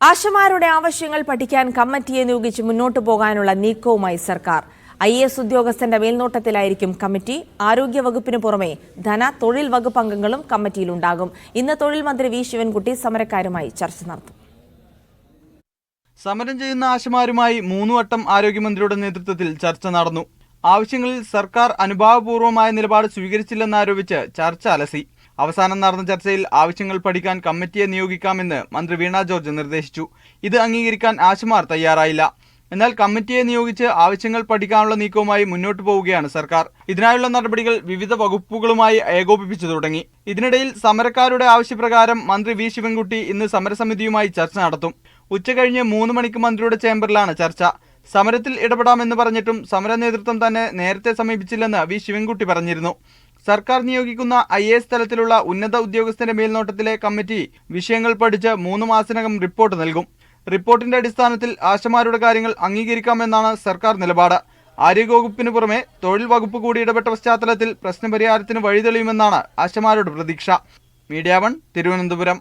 ആശമാരുടെ ആവശ്യങ്ങൾ പഠിക്കാൻ കമ്മിറ്റിയെ നിയോഗിച്ച് മുന്നോട്ടു പോകാനുള്ള നീക്കവുമായി സർക്കാർ. IAS ഉദ്യോഗസ്ഥന്റെ മേൽനോട്ടത്തിലായിരിക്കും കമ്മിറ്റി. ആരോഗ്യവകുപ്പിന് പുറമെ തൊഴിൽ വകുപ്പ് അംഗങ്ങളും കമ്മിറ്റിയിലുണ്ടാകും. ഇന്ന് തൊഴിൽ മന്ത്രി വി ശിവൻകുട്ടി സമരക്കാരുമായി ചർച്ച നടത്തും. സമരം ചെയ്യുന്ന ആശമാരുമായി 3 വട്ടം ആരോഗ്യമന്ത്രിയുടെ നേതൃത്വത്തിൽ ചർച്ച നടന്നു. ആവശ്യങ്ങളിൽ സർക്കാർ അനുഭാവപൂർവമായ നിലപാട് സ്വീകരിച്ചില്ലെന്നാരോപിച്ച് ചർച്ച അലസി. അവസാനം നടന്ന ചർച്ചയിൽ ആവശ്യങ്ങൾ പഠിക്കാൻ കമ്മിറ്റിയെ നിയോഗിക്കാമെന്ന് മന്ത്രി വീണ ജോർജ് നിർദ്ദേശിച്ചു. ഇത് അംഗീകരിക്കാൻ ആശമാർ തയ്യാറായില്ല. എന്നാൽ കമ്മിറ്റിയെ നിയോഗിച്ച് ആവശ്യങ്ങൾ പഠിക്കാനുള്ള നീക്കവുമായി മുന്നോട്ടു പോവുകയാണ് സർക്കാർ. ഇതിനായുള്ള നടപടികൾ വിവിധ വകുപ്പുകളുമായി ഏകോപിപ്പിച്ചു തുടങ്ങി. ഇതിനിടയിൽ സമരക്കാരുടെ ആവശ്യപ്രകാരം മന്ത്രി വി ശിവൻകുട്ടി ഇന്ന് സമരസമിതിയുമായി ചർച്ച നടത്തും. ഉച്ചകഴിഞ്ഞ് 3 മണിക്ക് മന്ത്രിയുടെ ചേംബറിലാണ് ചർച്ച. സമരത്തിൽ ഇടപെടാമെന്ന് പറഞ്ഞിട്ടും സമര നേതൃത്വം തന്നെ നേരത്തെ സമീപിച്ചില്ലെന്ന് വി ശിവൻകുട്ടി പറഞ്ഞിരുന്നു. സർക്കാർ നിയോഗിക്കുന്ന IAS തലത്തിലുള്ള ഉന്നത ഉദ്യോഗസ്ഥന്റെ മേൽനോട്ടത്തിലെ കമ്മിറ്റി വിഷയങ്ങൾ പഠിച്ച് 3 മാസത്തിനകം റിപ്പോർട്ട് നൽകും. റിപ്പോർട്ടിന്റെ അടിസ്ഥാനത്തിൽ ആശമാരുടെ കാര്യങ്ങൾ അംഗീകരിക്കാമെന്നാണ് സർക്കാർ നിലപാട്. ആരോഗ്യവകുപ്പിന് പുറമെ തൊഴിൽ വകുപ്പ് കൂടി ഇടപെട്ട പശ്ചാത്തലത്തിൽ പ്രശ്നപരിഹാരത്തിന് വഴിതെളിയുമെന്നാണ് ആശമാരുടെ പ്രതീക്ഷ. മീഡിയ 1 തിരുവനന്തപുരം.